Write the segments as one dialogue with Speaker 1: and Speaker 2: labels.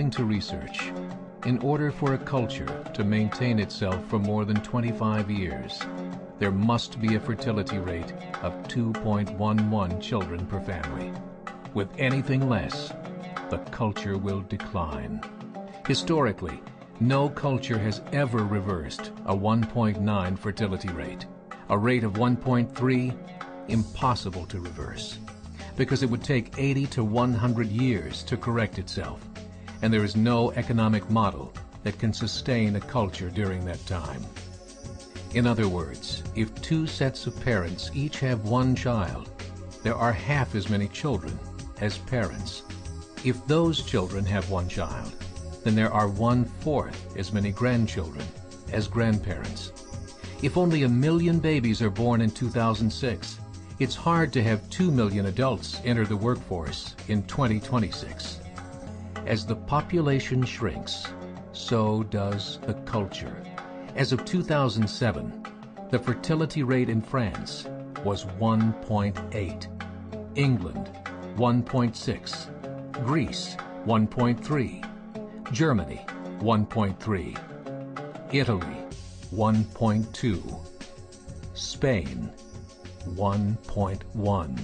Speaker 1: According to research, in order for a culture to maintain itself for more than 25 years, there must be a fertility rate of 2.11 children per family. With anything less, the culture will decline. Historically, no culture has ever reversed a 1.9 fertility rate. A rate of 1.3, impossible to reverse, because it would take 80 to 100 years to correct itself, and there is no economic model that can sustain a culture during that time. In other words, if two sets of parents each have one child, there are half as many children as parents. If those children have one child, then there are 1/4 as many grandchildren as grandparents. If only 1 million babies are born in 2006, it's hard to have 2 million adults enter the workforce in 2026. As the population shrinks, so does the culture. As of 2007, the fertility rate in France was 1.8, England 1.6, Greece 1.3, Germany 1.3, Italy 1.2, Spain 1.1.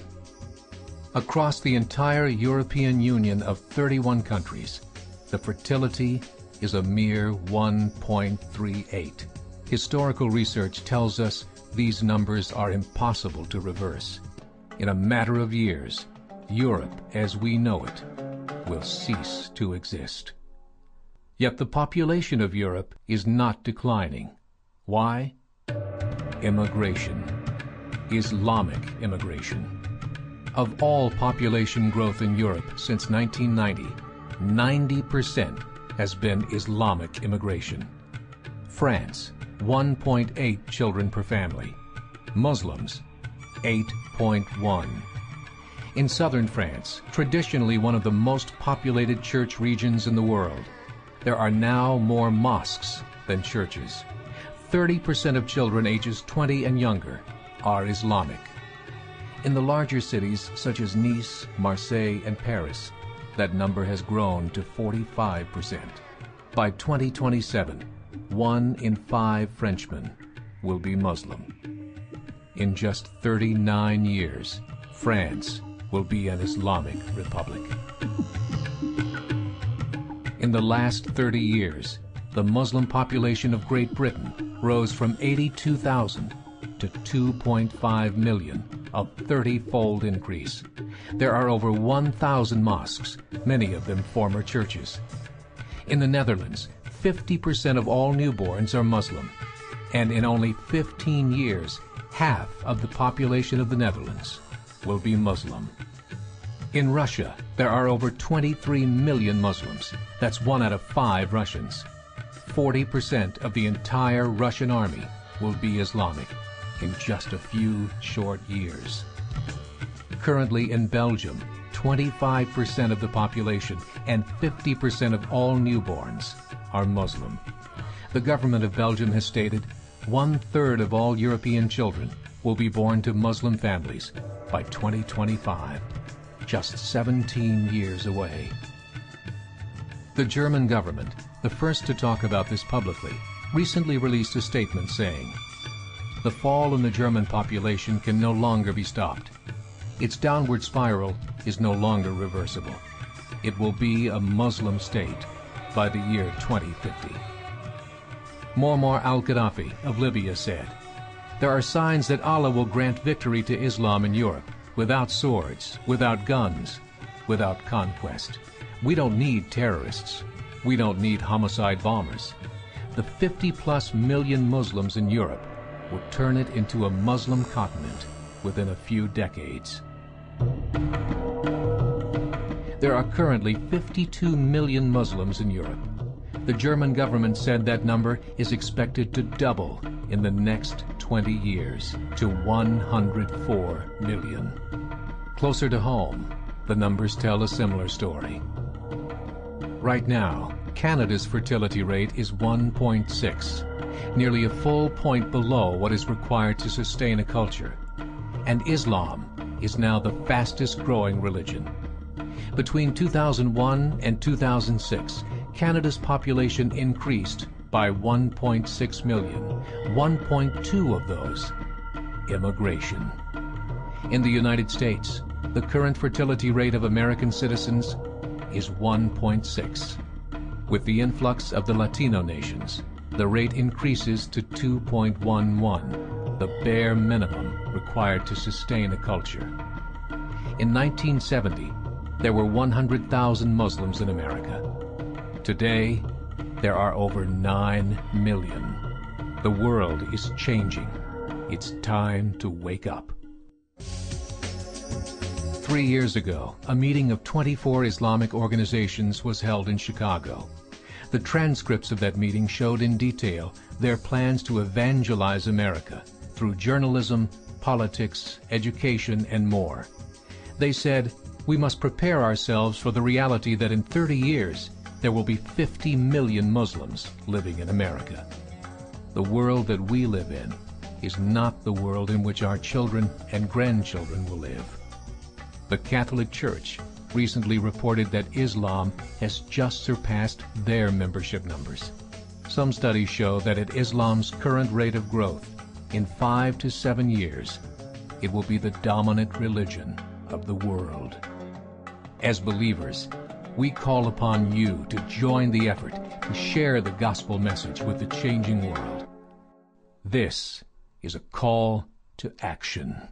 Speaker 1: Across the entire European Union of 31 countries, the fertility is a mere 1.38. Historical research tells us these numbers are impossible to reverse. In a matter of years, Europe as we know it will cease to exist. Yet the population of Europe is not declining. Why? Immigration. Islamic immigration. Of all population growth in Europe since 1990, 90% has been Islamic immigration. France, 1.8 children per family. Muslims, 8.1. In southern France, traditionally one of the most populated church regions in the world, there are now more mosques than churches. 30% of children ages 20 and younger are Islamic. In the larger cities such as Nice, Marseille, and Paris, that number has grown to 45%. By 2027, 1 in 5 Frenchmen will be Muslim. In just 39 years, France will be an Islamic republic. In the last 30 years, the Muslim population of Great Britain rose from 82,000 to 2.5 million, a 30-fold increase. There are over 1,000 mosques, many of them former churches. In the Netherlands, 50% of all newborns are Muslim, and in only 15 years, half of the population of the Netherlands will be Muslim. In Russia, there are over 23 million Muslims. That's 1 out of 5 Russians. 40% of the entire Russian army will be Islamic in just a few short years. Currently in Belgium, 25% of the population and 50% of all newborns are Muslim. The government of Belgium has stated 1/3 of all European children will be born to Muslim families by 2025, just 17 years away. The German government, the first to talk about this publicly, recently released a statement saying, "The fall in the German population can no longer be stopped. Its downward spiral is no longer reversible. It will be a Muslim state by the year 2050. Muammar al-Gaddafi of Libya said, "There are signs that Allah will grant victory to Islam in Europe, without swords, without guns, without conquest. We don't need terrorists. We don't need homicide bombers. The 50+ million Muslims in Europe would turn it into a Muslim continent within a few decades." There are currently 52 million Muslims in Europe. The German government said that number is expected to double in the next 20 years to 104 million. Closer to home, the numbers tell a similar story. Right now, Canada's fertility rate is 1.6, nearly a full point below what is required to sustain a culture. And Islam is now the fastest growing religion. Between 2001 and 2006, Canada's population increased by 1.6 million, 1.2 of those immigration. In the United States, the current fertility rate of American citizens is 1.6. With the influx of the Latino nations, the rate increases to 2.11, the bare minimum required to sustain a culture. In 1970, there were 100,000 Muslims in America. Today, there are over 9 million. The world is changing. It's time to wake up. 3 years ago, a meeting of 24 Islamic organizations was held in Chicago. The transcripts of that meeting showed in detail their plans to evangelize America through journalism, politics, education, and more. They said, we must prepare ourselves for the reality that in 30 years, there will be 50 million Muslims living in America. The world that we live in is not the world in which our children and grandchildren will live. The Catholic Church recently reported that Islam has just surpassed their membership numbers. Some studies show that at Islam's current rate of growth, in 5 to 7 years, it will be the dominant religion of the world. As believers, we call upon you to join the effort to share the gospel message with the changing world. This is a call to action.